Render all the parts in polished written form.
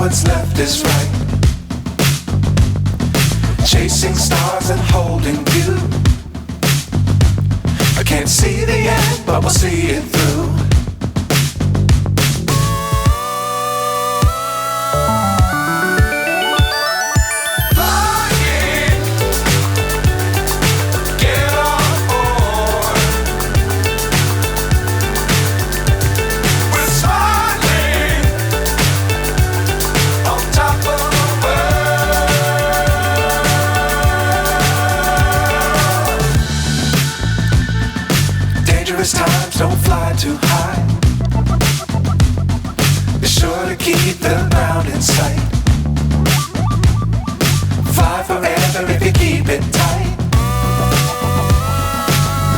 what's left is right. Chasing stars and holding you. I can't see the end, but we'll see it through. Times don't fly too high. Be sure to keep the ground in sight. Fly forever if you keep it tight.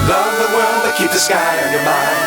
Love the world, but keep the sky on your mind.